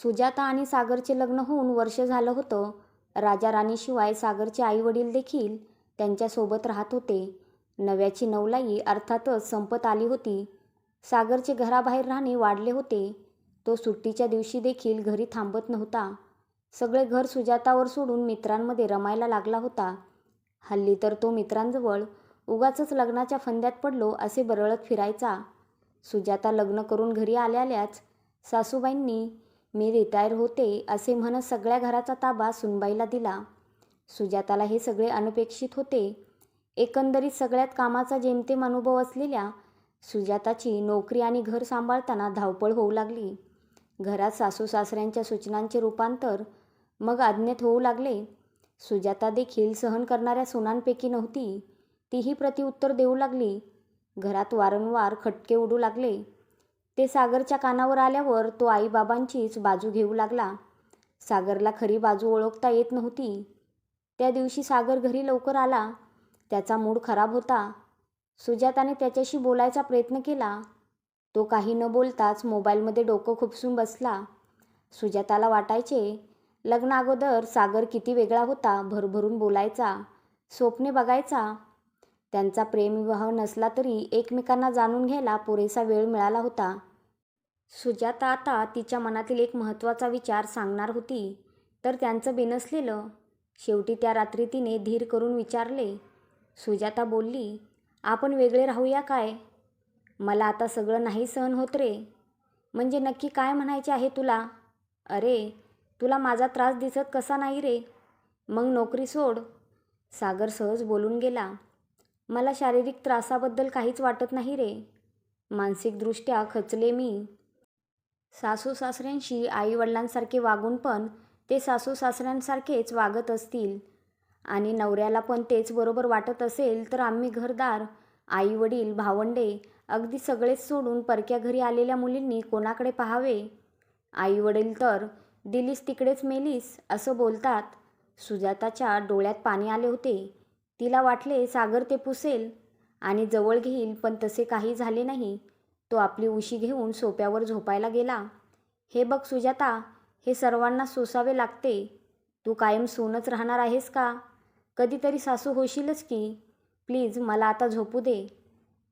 सुजाता आणि सागरचे लग्न होऊन वर्ष झालं होतं. राजा राणीशिवाय सागरचे आई वडील देखील त्यांच्यासोबत राहत होते. नव्याची नवलाई अर्थातच संपत आली होती. सागरचे घराबाहेर राहणे वाढले होते. तो सुट्टीच्या दिवशी देखील घरी थांबत नव्हता. सगळे घर सुजातावर सोडून मित्रांमध्ये रमायला लागला होता. हल्ली तर तो मित्रांजवळ उगाचच लग्नाच्या फंद्यात पडलो असे बरळत फिरायचा. सुजाता लग्न करून घरी आल्याआल्याच सासूबाईंनी मी रिटायर होते असे म्हणत सगळ्या घराचा ताबा सुनबाईला दिला. सुजाताला हे सगळे अनपेक्षित होते. एकंदरीत सगळ्यात कामाचा जेमतेम अनुभव असलेल्या सुजाताची नोकरी आणि घर सांभाळताना धावपळ होऊ लागली. घरात सासू सासऱ्यांच्या सूचनांचे रूपांतर मग आज्ञेत होऊ लागले. सुजाता देखील सहन करणाऱ्या सुनांपैकी नव्हती. तीही प्रतिउत्तर देऊ लागली. घरात वारंवार खटके उडू लागले. ते सागरच्या कानावर आल्यावर तो आईबाबांचीच बाजू घेऊ लागला. सागरला खरी बाजू ओळखता येत नव्हती. त्या दिवशी सागर घरी लवकर आला. त्याचा मूड खराब होता. सुजाताने त्याच्याशी बोलायचा प्रयत्न केला. तो काही न बोलताच मोबाईलमध्ये डोकं खुपसून बसला. सुजाताला वाटायचे लग्नाअगोदर सागर किती वेगळा होता. भरभरून बोलायचा, स्वप्ने बघायचा. त्यांचा प्रेमविवाह नसला तरी एकमेकांना जाणून घ्यायला पुरेसा वेळ मिळाला होता. सुजाता आता तिच्या मनातील एक महत्त्वाचा विचार सांगणार होती तर त्यांचं बिनसलेलं. शेवटी त्या रात्री तिने धीर करून विचारले. सुजाता बोलली, आपण वेगळे राहूया काय? मला आता सगळं नाही सहन होत रे. म्हणजे नक्की काय म्हणायचे आहे तुला? अरे, तुला माझा त्रास दिसत कसा नाही रे? मग नोकरी सोड. सागर सहज बोलून गेला. मला शारीरिक त्रासाबद्दल काहीच वाटत नाही रे. मानसिकदृष्ट्या खचले मी. सासू सासऱ्यांशी आई वडिलांसारखे वागून पण ते सासू सासऱ्यांसारखेच वागत असतील आणि नवऱ्याला पण तेच बरोबर वाटत असेल तर आम्ही घरदार, आई वडील, भावंडे अगदी सगळेच सोडून परक्या घरी आलेल्या मुलींनी कोणाकडे पाहावे? आई वडील तर दिलीस तिकडेच मेलीस असं बोलतात. सुजाताच्या डोळ्यात पाणी आले होते. तिला वाटले सागर ते पुसेल आणि जवळ घेईल, पण तसे काही झाले नाही. तो आपली उशी घेऊन सोफ्यावर झोपायला गेला. हे बघ सुजाता, हे सर्वांना सोसावे लागते. तू कायम सूनच राहणार आहेस का? कधीतरी सासू होशीलच की. प्लीज मला आता झोपू दे.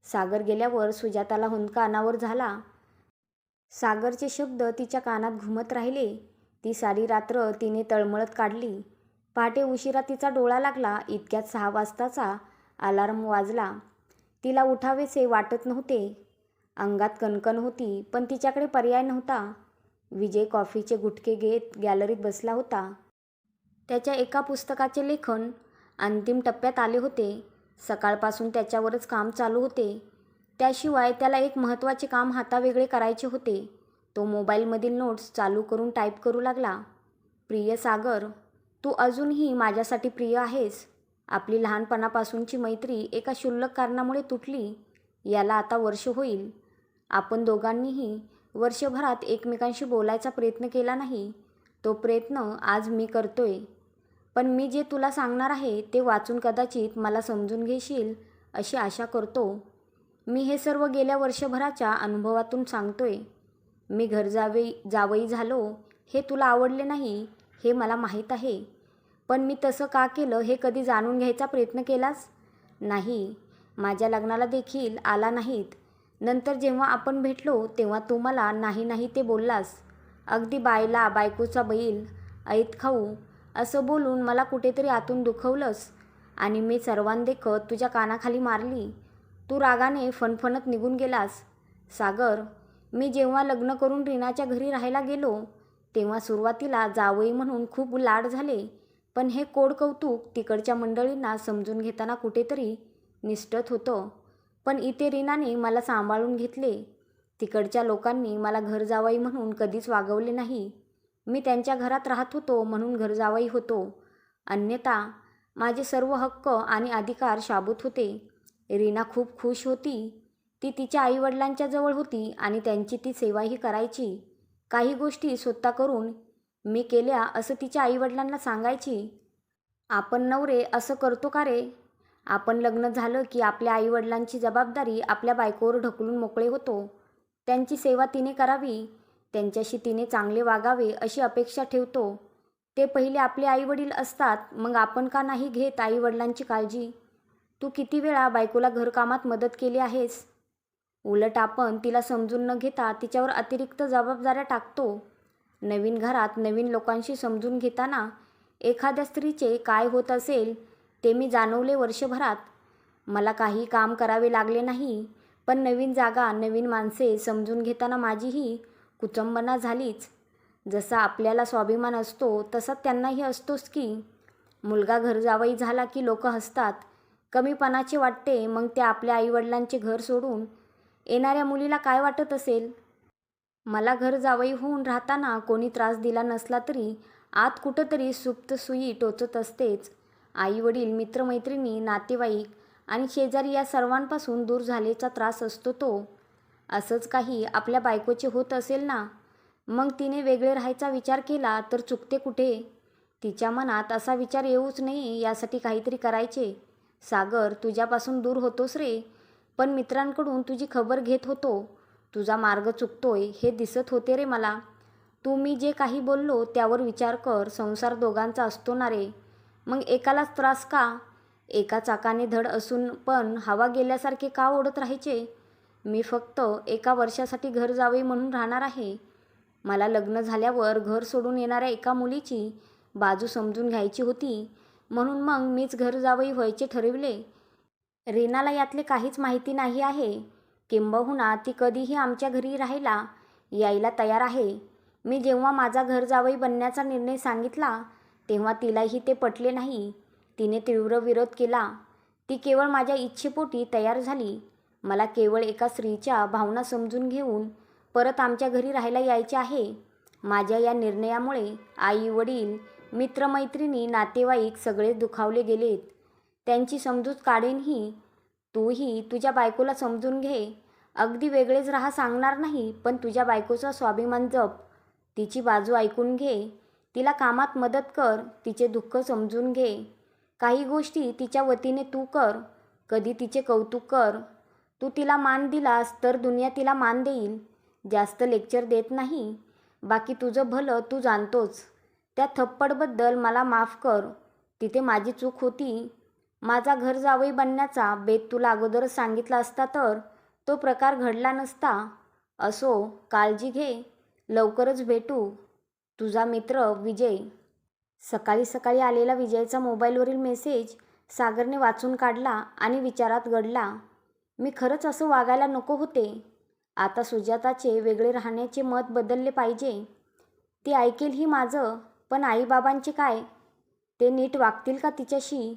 सागर गेल्यावर सुजाताला हुंदका अनावर झाला. सागरचे शब्द तिच्या कानात घुमत राहिले. ती सारी रात्र तिने तळमळत काढली. पहाटे उशिरा तिचा डोळा लागला. इतक्यात 6 वाजताचा अलार्म वाजला. तिला उठावेसे वाटत नव्हते. अंगात कणकण होती, पण तिच्याकडे पर्याय नव्हता. विजय कॉफीचे गुटखे घेत गॅलरीत बसला होता. त्याच्या एका पुस्तकाचे लेखन अंतिम टप्प्यात आले होते. सकाळपासून त्याच्यावरच काम चालू होते. त्याशिवाय त्याला एक महत्त्वाचे काम हातावेगळे करायचे होते. तो मोबाईलमधील नोट्स चालू करून टाईप करू लागला. प्रिय सागर, तू अजूनही माझ्यासाठी प्रिय आहेस. आपली लहानपणापासूनची मैत्री एका क्षुल्लक कारणामुळे तुटली. याला आता वर्ष होईल. आपण दोघांनीही वर्षभरात एकमेकांशी बोलायचा प्रयत्न केला नाही. तो प्रयत्न आज मी करतोय. पण मी जे तुला सांगणार आहे ते वाचून कदाचित मला समजून घेशील अशी आशा करतो. मी हे सर्व गेल्या वर्षभराच्या अनुभवातून सांगतोय. मी घर जावई झालो हे तुला आवडले नाही हे मला माहीत आहे. पण मी तसं का केलं हे कधी जाणून घ्यायचा प्रयत्न केलास? नाही. माझ्या लग्नाला देखील आला नाहीत. नंतर जेव्हा आपण भेटलो तेव्हा तू मला नाही नाही ते बोललास. अगदी बायला बायकोचा बैल ऐत खाऊ असं बोलून मला कुठेतरी आतून दुखवलंस आणि मी सर्वांदेखत तुझ्या कानाखाली मारली. तू रागाने फणफणत निघून गेलास. सागर, मी जेव्हा लग्न करून रीनाच्या घरी राहायला गेलो तेव्हा सुरुवातीला जावई म्हणून खूप लाड झाले. पण हे कोड कौतुक तिकडच्या मंडळींना समजून घेताना कुठेतरी निसटत होतं. पण इथे रीनाने मला सांभाळून घेतले. तिकडच्या लोकांनी मला घर जावई म्हणून कधीच वागवले नाही. मी त्यांच्या घरात राहत होतो म्हणून घर जावई होतो. अन्यथा माझे सर्व हक्क आणि अधिकार शाबूत होते. रीना खूप खुश होती. ती तिच्या आईवडिलांच्या जवळ होती आणि त्यांची ती सेवाही करायची. काही गोष्टी स्वतः करून मी केल्या असं तिच्या आईवडिलांना सांगायची. आपण नवरे असं करतो का रे? आपण लग्न झालं की आपल्या आईवडिलांची जबाबदारी आपल्या बायकोवर ढकलून मोकळे होतो. त्यांची सेवा तिने करावी. त्यांच्याशी तिने चांगले वागावे अशी अपेक्षा ठेवतो. ते पहिले आपले आईवडील असतात, मग आपण का नाही घेत आईवडिलांची काळजी? तू किती वेळा बायकोला घरकामात मदत केली आहेस? उलट आपण तिला समजून न घेता तिच्यावर अतिरिक्त जबाबदाऱ्या टाकतो. नवीन घरात नवीन लोकांशी समजून घेताना एखाद्या स्त्रीचे काय होत असेल ते मी जाणवले वर्षभरात. मला काही काम करावे लागले नाही, पण नवीन जागा नवीन माणसे समजून घेताना माझीही कुचंबना झालीच. जसा आपल्याला स्वाभिमान असतो तसा त्यांनाही असतोच की. मुलगा घरजावई झाला की लोक हसतात, कमीपणाचे वाटते. मग ते आपल्या आईवडिलांचे घर सोडून येणाऱ्या मुलीला काय वाटत असेल? मला घर जावई होऊन राहताना कोणी त्रास दिला नसला तरी आत कुठंतरी सुप्त सुई टोचत असतेच. आईवडील, मित्रमैत्रिणी, नातेवाईक आणि शेजारी या सर्वांपासून दूर झाल्याचा त्रास असतो तो. असंच काही आपल्या बायकोचे होत असेल ना, मग तिने वेगळे राहायचा विचार केला तर चुकते कुठे? तिच्या मनात असा विचार येऊच नये यासाठी काहीतरी करायचे. सागर, तुझ्यापासून दूर होतोस रे, पण मित्रांकडून तुझी खबर घेत होतो. तुझा मार्ग चुकतोय हे दिसत होते रे मला. तू मी जे काही बोललो त्यावर विचार कर. संसार दोघांचा असतो ना रे, मग एकालाच त्रास का? एका चाकाने धड असून पण हवा गेल्यासारखे का ओढत राहायचे? मी फक्त एका वर्षासाठी घर जावई म्हणून राहणार आहे. मला लग्न झाल्यावर घर सोडून येणाऱ्या एका मुलीची बाजू समजून घ्यायची होती, म्हणून मग मीच घर जावई व्हायचे ठरविले. रीनाला यातले काहीच माहिती नाही आहे. किंबहुना ती कधीही आमच्या घरी राहायला यायला तयार आहे. मी जेव्हा माझा घर जावई बनण्याचा निर्णय सांगितला तेव्हा तिलाही ते पटले नाही. तिने तीव्र विरोध केला. ती केवळ माझ्या इच्छेपोटी तयार झाली. मला केवळ एका स्त्रीच्या भावना समजून घेऊन परत आमच्या घरी राहायला यायचे आहे. माझ्या या निर्णयामुळे आई वडील, मित्रमैत्रिणी, नातेवाईक सगळे दुखावले गेलेत. त्यांची समजूत काढेनही. तूही तुझ्या बायकोला समजून घे. अगदी वेगळेच राहा सांगणार नाही, पण तुझ्या बायकोचा स्वाभिमान जप. तिची बाजू ऐकून घे. तिला कामात मदत कर. तिचे दुःख समजून घे. काही गोष्टी तिच्या वतीने तू कर. कधी तिचे कौतुक कर. तू तिला मान दिलास तर दुनिया तिला मान देईल. जास्त लेक्चर देत नाही. बाकी तुझं भलं तू जाणतोच. त्या थप्पडबद्दल मला माफ कर. तिथे माझी चूक होती. माझा घर जावई बनण्याचा बेत तुला अगोदरच सांगितला असता तर तो प्रकार घडला नसता. असो, काळजी घे. लवकरच भेटू. तुझा मित्र विजय. सकाळी सकाळी आलेला विजयचा मोबाईलवरील मेसेज सागरने वाचून काढला आणि विचारात गडला. मी खरंच असं वागायला नको होते. आता सुजाताचे वेगळे राहण्याचे मत बदलले पाहिजे. ती ऐकेलही माझं, पण आईबाबांचे काय? ते नीट वागतील का तिच्याशी?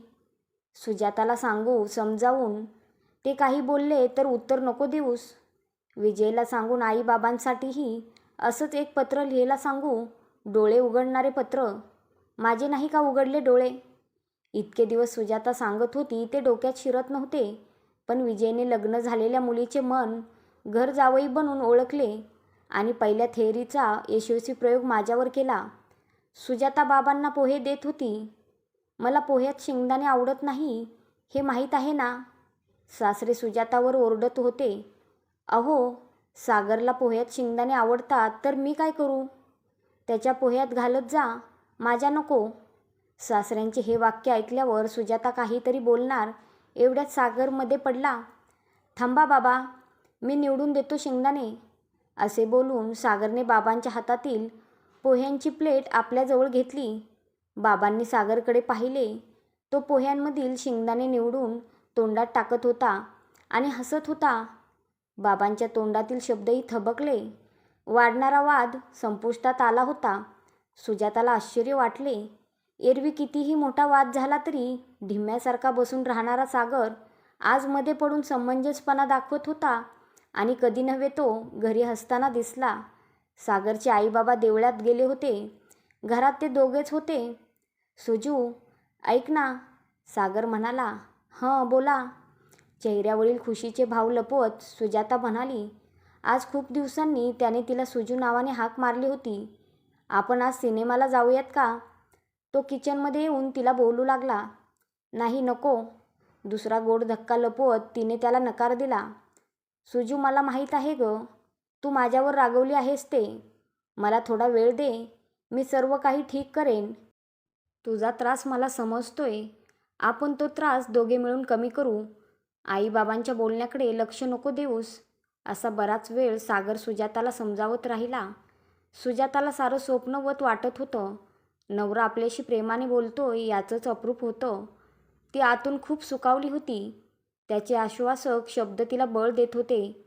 सुजाताला सांगू समजावून. ते काही बोलले तर उत्तर नको देऊस. विजयला सांगून आईबाबांसाठीही असंच एक पत्र लिहायला सांगू. डोळे उघडणारे पत्र. माझे नाही का उघडले डोळे? इतके दिवस सुजाता सांगत होती ते डोक्यात शिरत नव्हते, पण विजयने लग्न झालेल्या मुलीचे मन घर जावई बनून ओळखले आणि पहिल्या थेअरीचा यशस्वी प्रयोग माझ्यावर केला. सुजाता बाबांना पोहे देत होती. मला पोह्यात शेंगदाणे आवडत नाही हे माहीत आहे ना. सासरे सुजातावर ओरडत होते. अहो, सागरला पोह्यात शेंगदाणे आवडतात तर मी काय करू? त्याच्या पोह्यात घालत जा, माझ्या नको. सासऱ्यांचे हे वाक्य ऐकल्यावर सुजाता काहीतरी बोलणार एवढ्यात सागर मध्ये पडला. थांबा बाबा, मी निवडून देतो शेंगदाणे. असे बोलून सागरने बाबांच्या हातातील पोह्यांची प्लेट आपल्याजवळ घेतली. बाबांनी सागरकडे पाहिले. तो पोह्यांमधील शेंगदाणे निवडून तोंडात टाकत होता आणि हसत होता. बाबांच्या तोंडातील शब्दही थबकले. वाढणारा वाद संपुष्टात आला होता. सुजाताला आश्चर्य वाटले. एरवी कितीही मोठा वाद झाला तरी ढिम्यासारखा बसून राहणारा सागर आज मध्ये पडून समंजसपणा दाखवत होता आणि कधी नव्हे तो घरी हसताना दिसला. सागरचे आईबाबा देवळात गेले होते. घरात ते दोघेच होते. सुजू, ऐक ना, सागर म्हणाला. हं, बोला. चेहऱ्यावरील खुशीचे भाव लपवत सुजाता म्हणाली. आज खूप दिवसांनी त्याने तिला सुजू नावाने हाक मारली होती. आपण आज सिनेमाला जाऊयात का? तो किचनमध्ये येऊन तिला बोलू लागला. नाही, नको. दुसरा गोड धक्का लपवत तिने त्याला नकार दिला. सुजू, मला माहीत आहे ग, तू माझ्यावर रागवली आहेस ते, मला थोडा वेळ दे, मी सर्व काही ठीक करेन. तुझा त्रास मला समजतोय. आपण तो त्रास दोघे मिळून कमी करू. आईबाबांच्या बोलण्याकडे लक्ष नको देऊस. असा बराच वेळ सागर सुजाताला समजावत राहिला. सुजाताला सारं स्वप्नवत वाटत होतं. नवरा आपल्याशी प्रेमाने बोलतोय याचंच अप्रूप होतं. ती आतून खूप सुखावली होती. त्याचे आश्वासक शब्द तिला बळ देत होते.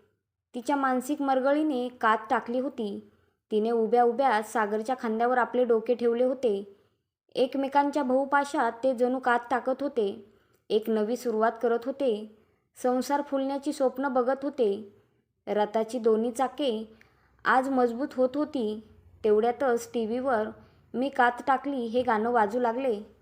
तिच्या मानसिक मरगळीने कात टाकली होती. तिने उभ्या उभ्या सागरच्या खांद्यावर आपले डोके ठेवले होते. एकमेकांच्या बहुपाशात ते जणू कात टाकत होते. एक नवी सुरुवात करत होते. संसार फुलण्याची स्वप्न बघत होते. रथाची दोन्ही चाके आज मजबूत होत होती. तेवढ्यातच टी व्हीवर मी कात टाकली हे गाणं वाजू लागले.